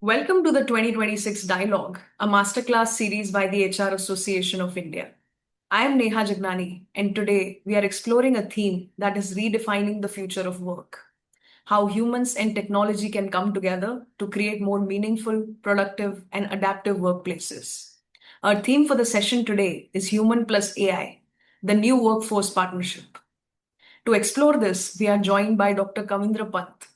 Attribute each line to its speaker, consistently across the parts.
Speaker 1: Welcome to the 2026 Dialogue, a masterclass series by the HR Association of India. I am Neha Jagnani, and today we are exploring a theme that is redefining the future of work. How humans and technology can come together to create more meaningful, productive, and adaptive workplaces. Our theme for the session today is Human plus AI, the new workforce partnership. To explore this, we are joined by Dr. Kavindra Pant.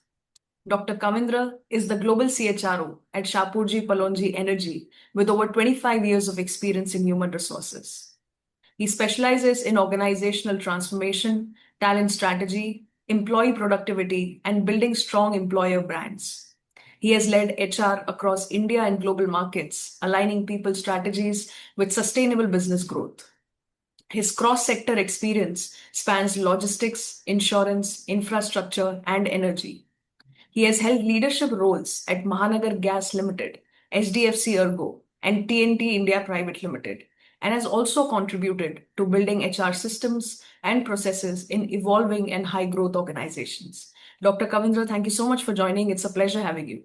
Speaker 1: Dr. Kavindra is the Global CHRO at Shapoorji Pallonji Energy with over 25 years of experience in human resources. He specializes in organizational transformation, talent strategy, employee productivity, and building strong employer brands. He has led HR across India and global markets, aligning people's strategies with sustainable business growth. His cross sector experience spans logistics, insurance, infrastructure, and energy. He has held leadership roles at Mahanagar Gas Limited, HDFC ERGO, and TNT India Pvt Limited, and has also contributed to building HR systems and processes in evolving and high growth organizations. Dr. Kavindra, thank you so much for joining. It's a pleasure having you.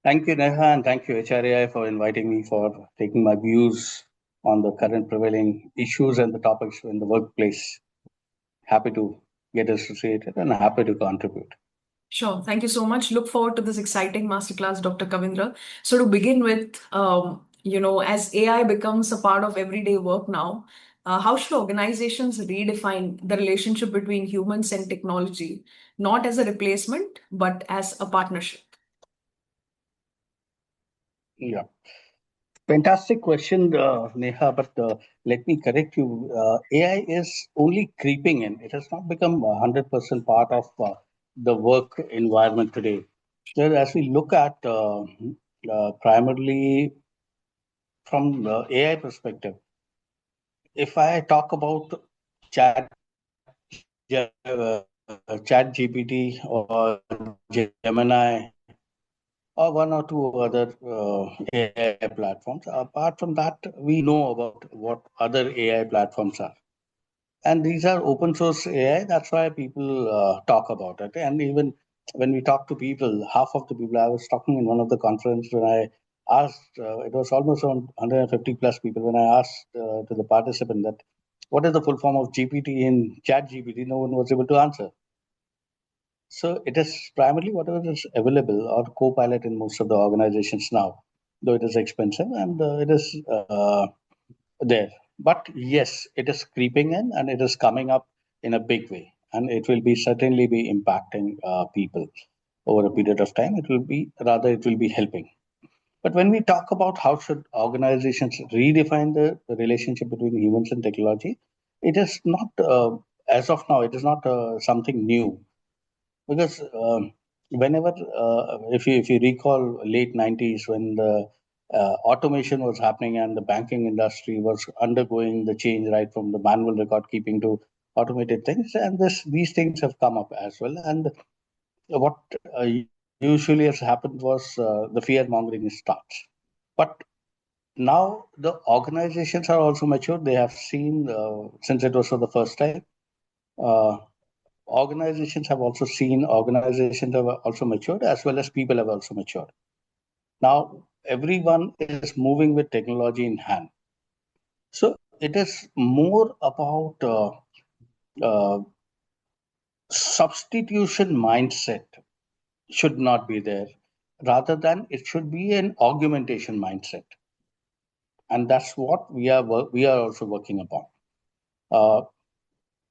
Speaker 2: Thank you, Neha, and thank you, HRAI, for inviting me for taking my views on the current prevailing issues and the topics in the workplace. Happy to get associated and happy to contribute.
Speaker 1: Sure. Thank you so much. Look forward to this exciting masterclass, Dr. Kavindra. So to begin with, as AI becomes a part of everyday work now, how should organizations redefine the relationship between humans and technology, not as a replacement, but as a partnership?
Speaker 2: Yeah. Fantastic question, Neha, but let me correct you. AI is only creeping in. It has not become 100% part of the work environment today. So as we look at primarily from the AI perspective, if I talk about chat, chat GPT or Gemini or one or two other AI platforms, apart from that, we know about what other AI platforms are. And these are open source AI. That's why people talk about it. And even when we talk to people, half of the people, I was talking in one of the conference when I asked, it was almost around 150 plus people, when I asked to the participant that what is the full form of GPT in chat GPT, no one was able to answer. So it is primarily whatever is available or co-pilot in most of the organizations now, though it is expensive and it is there. But yes, it is creeping in and it is coming up in a big way, and it will be certainly be impacting people over a period of time. It will be helping. But when we talk about how should organizations redefine the relationship between humans and technology, it is not as of now. It is not something new because whenever if you recall late 90s when the automation was happening and the banking industry was undergoing the change right from the manual record keeping to automated things, and these things have come up as well. And what usually has happened was the fear mongering starts, but now the organizations are also mature. They have seen since it was for the first time, uh, organizations have also matured, as well as people have also matured. Now everyone is moving with technology in hand. So it is more about uh, substitution mindset should not be there. Rather than it should be an augmentation mindset, and that's what we are also working upon. Uh,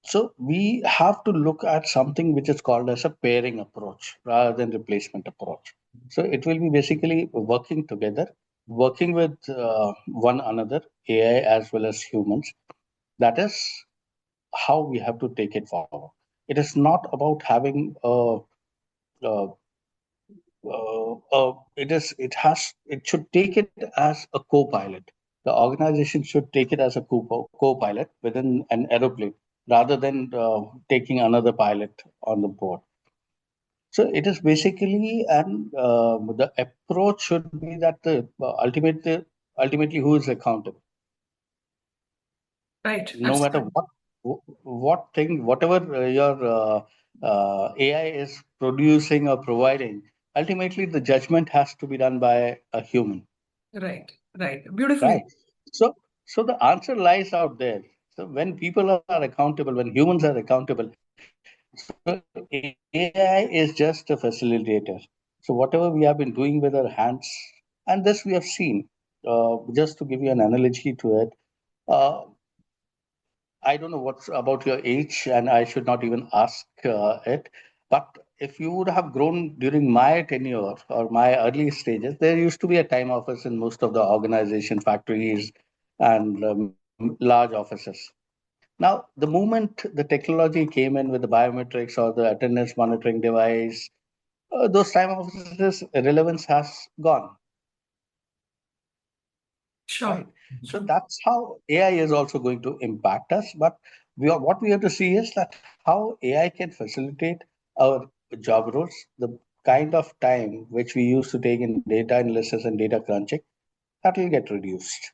Speaker 2: So we have to look at something which is called as a pairing approach rather than replacement approach. So it will be basically working together, working with one another, AI as well as humans. That is how we have to take it forward. It is not about having a it should take it as a co-pilot. The organization should take it as a co-pilot within an aeroplane rather than taking another pilot on the board. So it is basically, and the approach should be that the ultimately who is accountable.
Speaker 1: Right.
Speaker 2: No matter what thing, whatever your AI is producing or providing, ultimately the judgment has to be done by a human,
Speaker 1: Right, right. Beautifully.
Speaker 2: right? So, so the answer lies out there. So when people are accountable, when humans are accountable, so AI is just a facilitator. So whatever we have been doing with our hands, and this we have seen. Just to give you an analogy to it, uh, I don't know what's about your age, and I should not even ask it. But if you would have grown during my tenure or my early stages, there used to be a time office in most of the organization, factories, and large offices. Now, the moment the technology came in with the biometrics or the attendance monitoring device, those time offices relevance has gone, right?
Speaker 1: Sure.
Speaker 2: So that's how AI is also going to impact us. But what we have to see is that how AI can facilitate our job roles, the kind of time which we used to take in data analysis and data crunching, that will get reduced.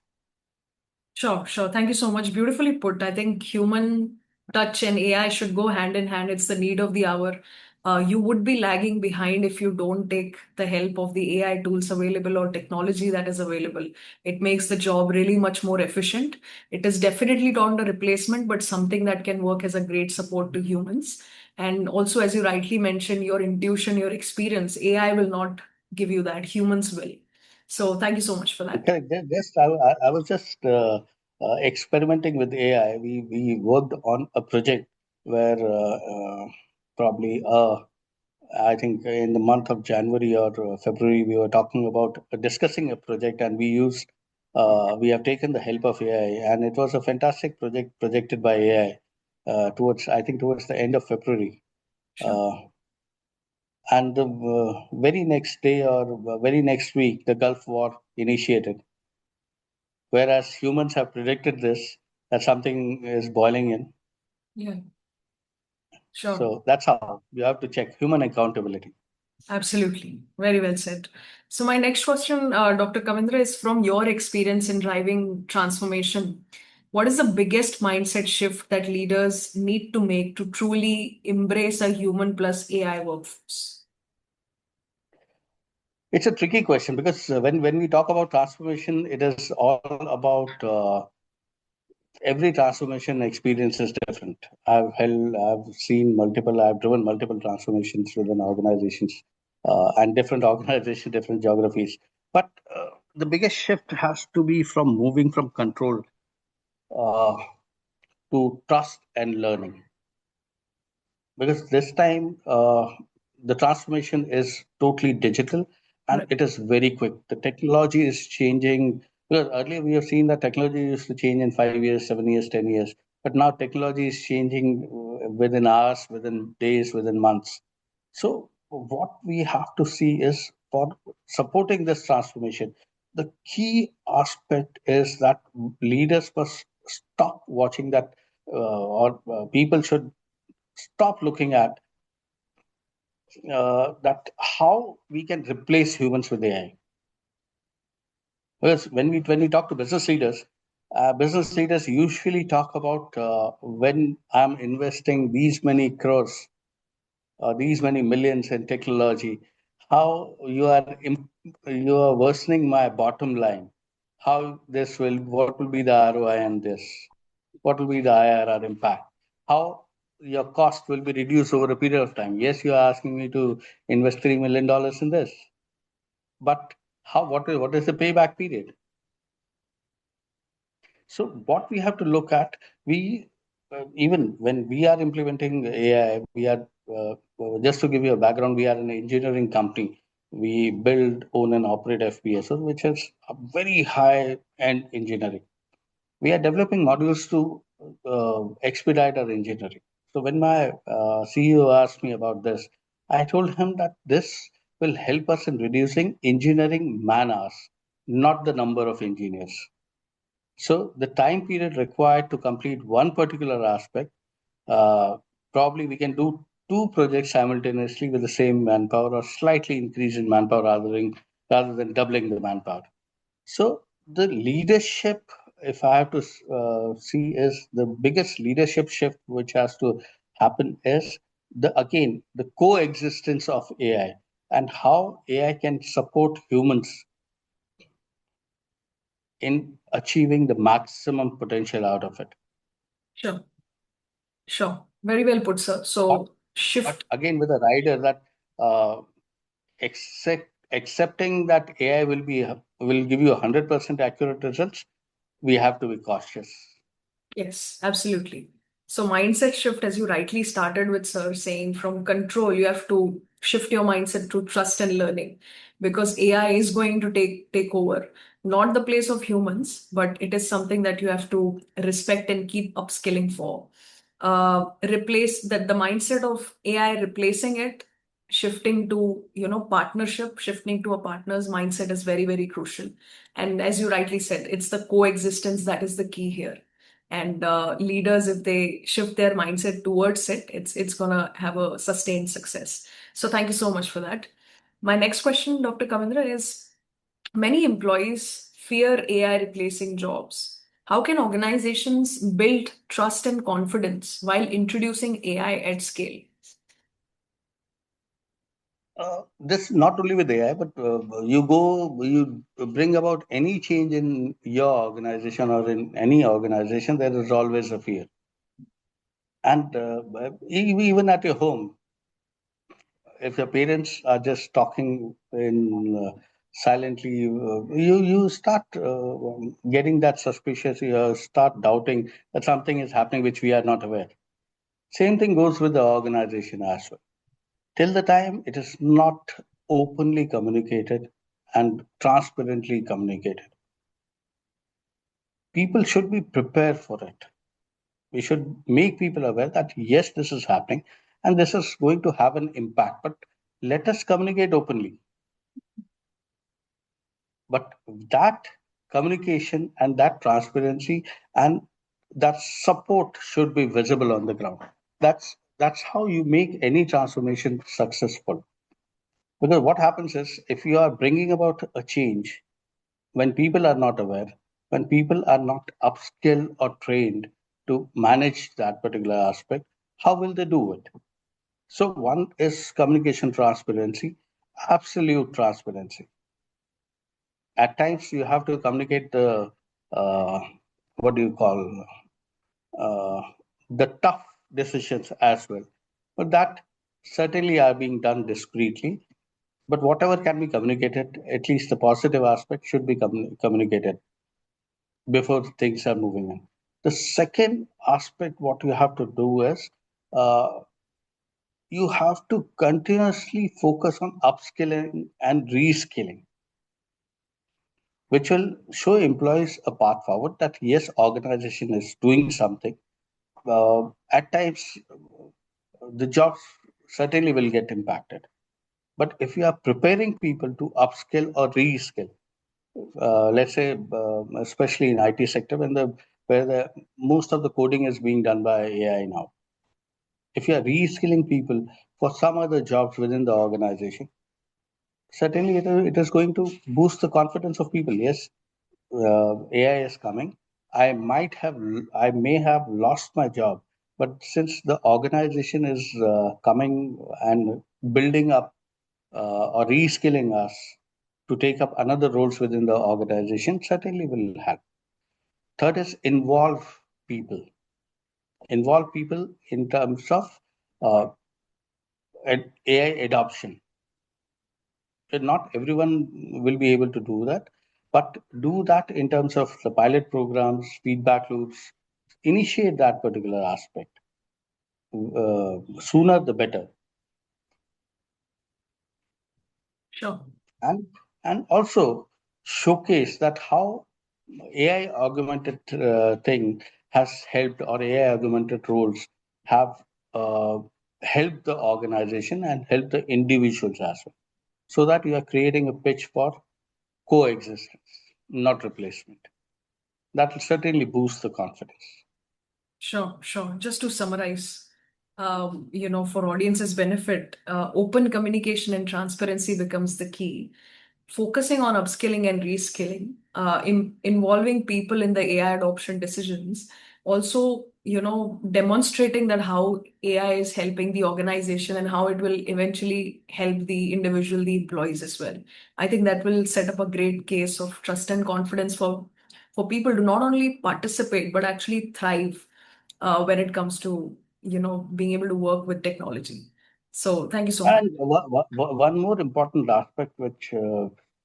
Speaker 1: Sure, sure. Thank you so much. Beautifully put. I think human touch and AI should go hand in hand. It's the need of the hour. You would be lagging behind if you don't take the help of the AI tools available or technology that is available. It makes the job really much more efficient. It is definitely not a replacement, but something that can work as a great support to humans. And also, as you rightly mentioned, your intuition, your experience, AI will not give you that. Humans will. So, thank you so much for that.
Speaker 2: Correct. Just I was just experimenting with AI. We worked on a project where probably I think in the month of January or February we were talking about discussing a project, and we have taken the help of AI, and it was a fantastic project projected by AI towards, I think, towards the end of February.
Speaker 1: Sure.
Speaker 2: Uh, and the very next day or very next week, the Gulf War initiated, whereas humans have predicted this, that something is boiling in.
Speaker 1: Yeah, sure.
Speaker 2: So that's how you have to check human accountability.
Speaker 1: Absolutely. Very well said. So, my next question, Dr. Kavindra, is from your experience in driving transformation. What is the biggest mindset shift that leaders need to make to truly embrace a human plus AI workforce?
Speaker 2: It's a tricky question because when we talk about transformation, it is all about every transformation experience is different. I've seen multiple, I've driven multiple transformations within organizations and different organizations, different geographies. But the biggest shift has to be from moving from control uh, to trust and learning, because this time the transformation is totally digital and
Speaker 1: Right.
Speaker 2: it is very quick. The technology is changing, because earlier we have seen that technology used to change in 5 years, 7 years, 10 years, but now technology is changing within hours, within days, within months. So what we have to see is, for supporting this transformation, the key aspect is that leaders must stop watching that, or people should stop looking at that how we can replace humans with AI. Because when we talk to business leaders usually talk about when I'm investing these many crores or these many millions in technology, how you are worsening my bottom line. How this will what will be the ROI on this? What will be the IRR impact? How your cost will be reduced over a period of time? Yes, you are asking me to invest $3 million in this, but what is the payback period? So what we have to look at, we even when we are implementing AI, we are just to give you a background, we are an engineering company. We build, own, and operate FPSO, which is a very high end engineering. We are developing modules to expedite our engineering. So when my CEO asked me about this, I told him that this will help us in reducing engineering man hours, not the number of engineers. So the time period required to complete one particular aspect, uh, probably we can do two projects simultaneously with the same manpower or slightly increase in manpower rather than doubling the manpower. So the leadership, if I have to see, is the biggest leadership shift which has to happen is the coexistence of AI and how AI can support humans in achieving the maximum potential out of it.
Speaker 1: Sure. Sure. Very well put, sir.
Speaker 2: But,
Speaker 1: So
Speaker 2: but
Speaker 1: shift.
Speaker 2: again, with a rider that accepting that AI will give you 100% accurate results, we have to be cautious.
Speaker 1: Yes, absolutely. So mindset shift, as you rightly started with, sir, saying from control, you have to shift your mindset to trust and learning, because AI is going to take over, not the place of humans, but it is something that you have to respect and keep upskilling for. Replace that the mindset of AI replacing it, shifting to partnership, shifting to a partner's mindset is very, very crucial. And as you rightly said, it's the coexistence that is the key here. And leaders, if they shift their mindset towards it, it's gonna have a sustained success. So thank you so much for that. My next question, Dr. Kavindra, is many employees fear AI replacing jobs. How can organizations build trust and confidence while introducing AI at scale?
Speaker 2: This not only with AI, but you bring about any change in your organization or in any organization, there is always a fear. And even at your home, if your parents are just talking in silently, you start getting that suspicious. You start doubting that something is happening which we are not aware. Same thing goes with the organization as well. Till the time it is not openly communicated and transparently communicated, people should be prepared for it. We should make people aware that yes, this is happening and this is going to have an impact, but let us communicate openly. But that communication and that transparency and that support should be visible on the ground. That's how you make any transformation successful. Because what happens is, if you are bringing about a change when people are not aware, when people are not upskilled or trained to manage that particular aspect, how will they do it? So one is communication transparency, absolute transparency. At times you have to communicate the uh, what do you call uh, the tough decisions as well, but that certainly are being done discreetly. But whatever can be communicated, at least the positive aspect should be communicated before things are moving in. The second aspect, what you have to do is uh, you have to continuously focus on upskilling and reskilling, which will show employees a path forward that yes, organization is doing something. At times, the jobs certainly will get impacted. But if you are preparing people to upskill or reskill, let's say, especially in IT sector, where the most of the coding is being done by AI now. If you are reskilling people for some other jobs within the organization, certainly it is going to boost the confidence of people. Yes, AI is coming. I may have lost my job, but since the organization is coming and building up or reskilling us to take up another roles within the organization, certainly will help. Third is people. Involve people in terms of uh, AI adoption. Not everyone will be able to do that, but do that in terms of the pilot programs, feedback loops, initiate that particular aspect. Sooner the better.
Speaker 1: Sure.
Speaker 2: And also showcase that how AI augmented thing has helped, or AI augmented roles have uh, helped the organization and helped the individuals as well. So that you are creating a pitch for coexistence, not replacement. That will certainly boost the confidence.
Speaker 1: Sure, sure. Just to summarize, for audience's benefit, open communication and transparency becomes the key. Focusing on upskilling and reskilling, involving people in the AI adoption decisions, also, demonstrating that how AI is helping the organization and how it will eventually help the individual, the employees as well. I think that will set up a great case of trust and confidence for people to not only participate but actually thrive when it comes to being able to work with technology. So thank you so much.
Speaker 2: And one more important aspect, which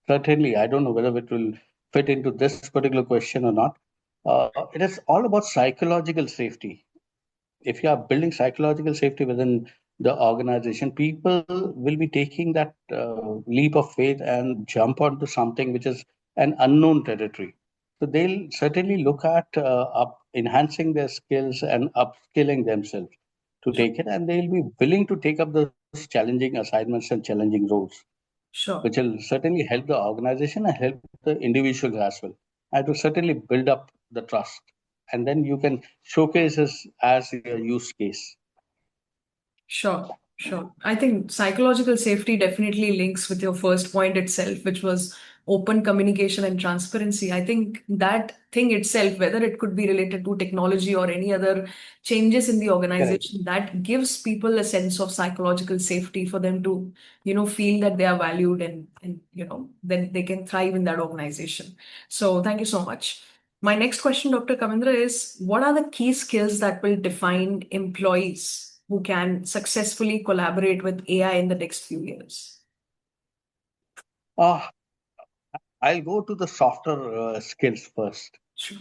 Speaker 2: certainly I don't know whether it will fit into this particular question or not. It is all about psychological safety. If you are building psychological safety within the organization, people will be taking that leap of faith and jump onto something which is an unknown territory. So they'll certainly look at up enhancing their skills and upskilling themselves to
Speaker 1: Sure.
Speaker 2: take it, and they'll be willing to take up those challenging assignments and challenging roles, which
Speaker 1: Sure.
Speaker 2: will certainly help the organization and help the individuals as well, and to certainly build up the trust. And then you can showcase this as your use case.
Speaker 1: Sure, sure. I think psychological safety definitely links with your first point itself, which was open communication and transparency. I think that thing itself, whether it could be related to technology or any other changes in the
Speaker 2: Correct.
Speaker 1: organization, that gives people a sense of psychological safety for them to, feel that they are valued and then they can thrive in that organization. So thank you so much. My next question, Dr. Kavindra, is what are the key skills that will define employees who can successfully collaborate with AI in the next few years?
Speaker 2: Uh, I'll go to the softer skills first,
Speaker 1: Sure.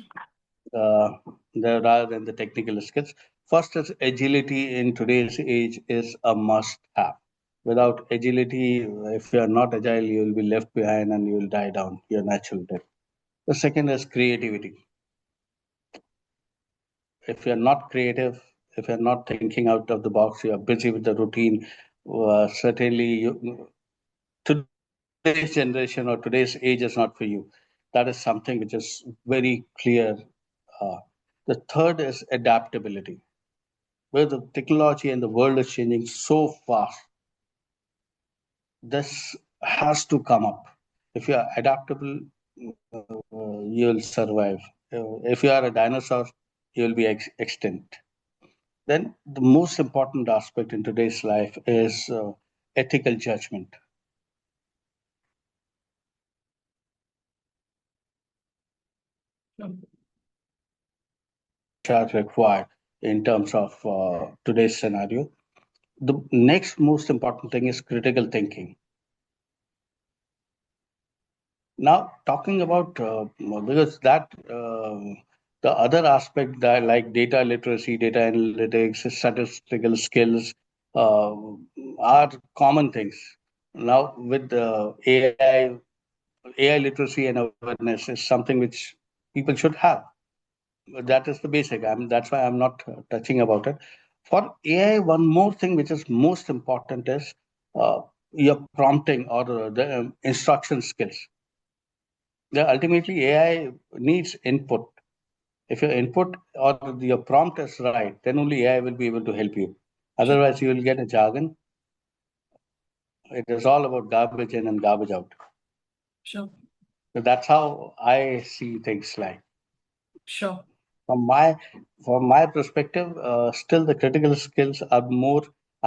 Speaker 2: uh, rather than the technical skills. First is agility in today's age is a must have. Without agility, if you are not agile, you will be left behind and you will die down your natural death. The second is creativity. If you're not creative, if you're not thinking out of the box, you are busy with the routine. Certainly, today's generation or today's age is not for you. That is something which is very clear. Uh, the third is adaptability, where the technology and the world is changing so fast. This has to come up. If you are adaptable, you'll survive. If you are a dinosaur, you'll be extinct. Then the most important aspect in today's life is ethical judgment, which are required in terms of today's scenario. The next most important thing is critical thinking. Now, talking about because that the other aspect that like data literacy, data analytics, statistical skills uh, are common things. Now, with AI literacy and awareness is something which people should have. That is the basic. That's why I'm not touching about it. For AI, one more thing which is most important is your prompting or the instruction skills. Ultimately, AI needs input. If your input or your prompt is right, then only AI will be able to help you. Otherwise, you will get a jargon. It is all about garbage in and garbage out.
Speaker 1: Sure.
Speaker 2: So that's how I see things like.
Speaker 1: Sure.
Speaker 2: From my perspective, still the critical skills are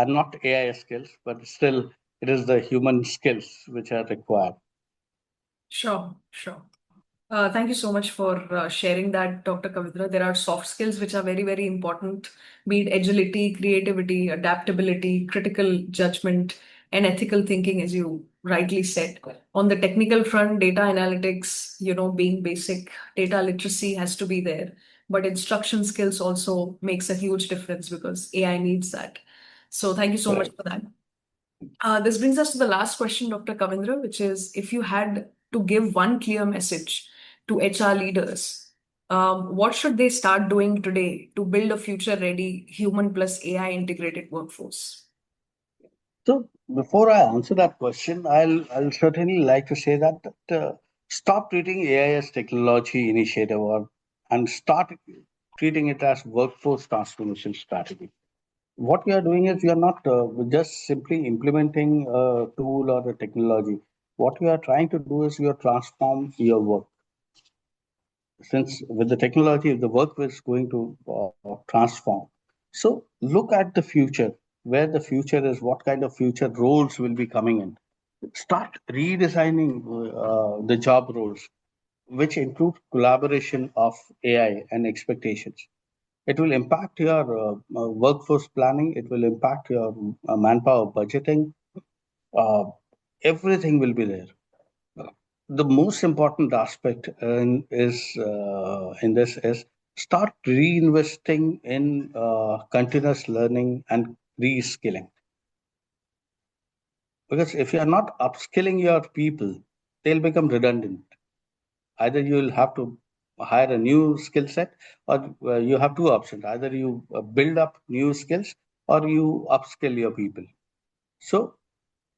Speaker 2: not AI skills, but still it is the human skills which are required.
Speaker 1: Sure. Sure. Thank you so much for sharing that, Dr. Kavindra. There are soft skills which are very, very important, be it agility, creativity, adaptability, critical judgment, and ethical thinking, as you rightly said. On the technical front, data analytics, being basic, data literacy has to be there. But instruction skills also makes a huge difference because AI needs that. So thank you so much
Speaker 2: Correct.
Speaker 1: for that. This brings us to the last question, Dr. Kavindra, which is if you had to give one clear message to HR leaders, what should they start doing today to build a future ready human plus AI integrated workforce?
Speaker 2: So before I answer that question, I'll certainly like to say that stop treating AI as technology initiative and start treating it as workforce transformation strategy. What we are doing is we are not just simply implementing a tool or a technology. What we are trying to do is we are transform your work. since with the technology, the work is going to transform. So look at the future, where the future is, what kind of future roles will be coming in. Start redesigning the job roles, which include collaboration of AI and expectations. It will impact your workforce planning. It will impact your manpower budgeting. Uh, Everything will be there. The most important aspect in this is start reinvesting in continuous learning and reskilling. Because if you are not upskilling your people, they'll become redundant. Either you will have to hire a new skill set, or you have two options. Either you build up new skills, or you upskill your people. So,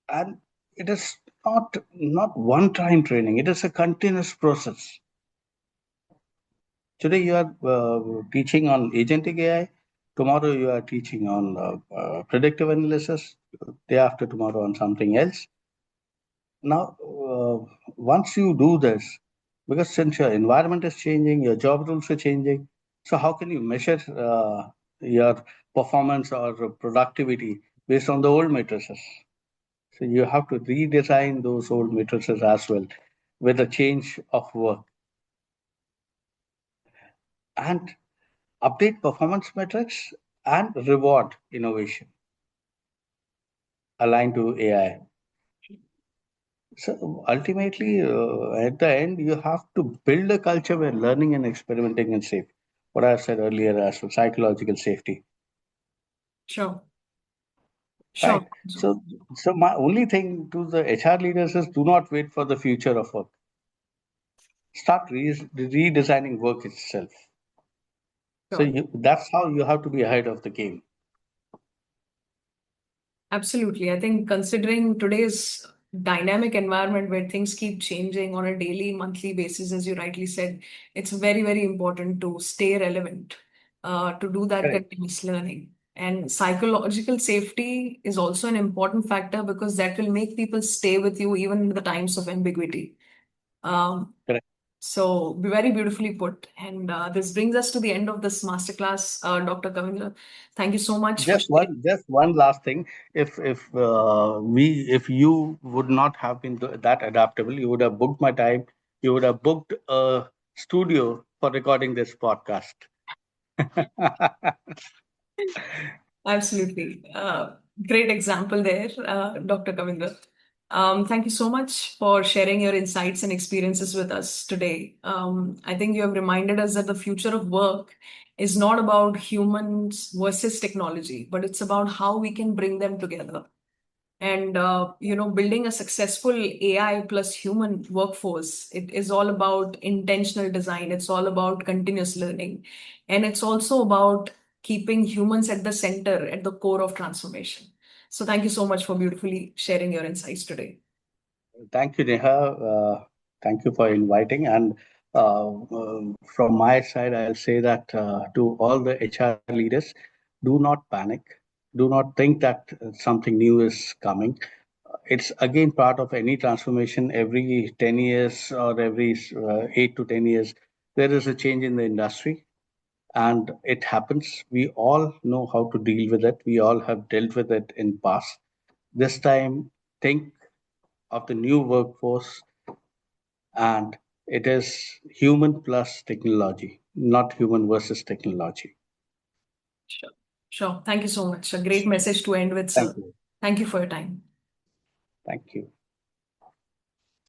Speaker 2: and it is not one time training. It is a continuous process. Today you are teaching on agentic AI. Tomorrow you are teaching on predictive analysis. Day after tomorrow on something else. Now, once you do this, because since your environment is changing, your job rules are changing, so how can you measure your performance or productivity based on the old matrices? So you have to redesign those old matrices as well with a change of work and update performance metrics and reward innovation aligned to AI. So ultimately, at the end, you have to build a culture where learning and experimenting is safe. What I said earlier as well, psychological safety,
Speaker 1: Sure.
Speaker 2: right?
Speaker 1: Sure.
Speaker 2: So my only thing to the HR leaders is do not wait for the future of work. Start redesigning work itself. So
Speaker 1: Sure.
Speaker 2: that's how you have to be ahead of the game.
Speaker 1: Absolutely. I think considering today's dynamic environment where things keep changing on a daily, monthly basis, as you rightly said, it's very, very important to stay relevant, to do that
Speaker 2: Correct.
Speaker 1: continuous learning. And psychological safety is also an important factor because that will make people stay with you even in the times of ambiguity. Um,
Speaker 2: Correct.
Speaker 1: so, very beautifully put. And this brings us to the end of this masterclass, Dr. Kavindra. Thank you so much for sharing.
Speaker 2: Just one last thing. If you would not have been that adaptable, you would have booked my time. You would have booked a studio for recording this podcast.
Speaker 1: Absolutely. Great example there, Dr. Kavindra. Thank you so much for sharing your insights and experiences with us today. I think you have reminded us that the future of work is not about humans versus technology, but it's about how we can bring them together. And building a successful AI plus human workforce, it is all about intentional design. It's all about continuous learning, and it's also about keeping humans at the center, at the core of transformation. So thank you so much for beautifully sharing your insights today.
Speaker 2: Thank you, Neha. Thank you for inviting. And from my side, I'll say that to all the HR leaders, do not panic. Do not think that something new is coming. It's again part of any transformation. Every 10 years or every 8 to 10 years, there is a change in the industry, and it happens. We all know how to deal with it. We all have dealt with it in past. This time, think of the new workforce, and it is human plus technology, not human versus technology.
Speaker 1: Sure. Sure. Thank you so much. A great message to end with,
Speaker 2: Thank
Speaker 1: sir.
Speaker 2: you.
Speaker 1: Thank you for your time.
Speaker 2: Thank you.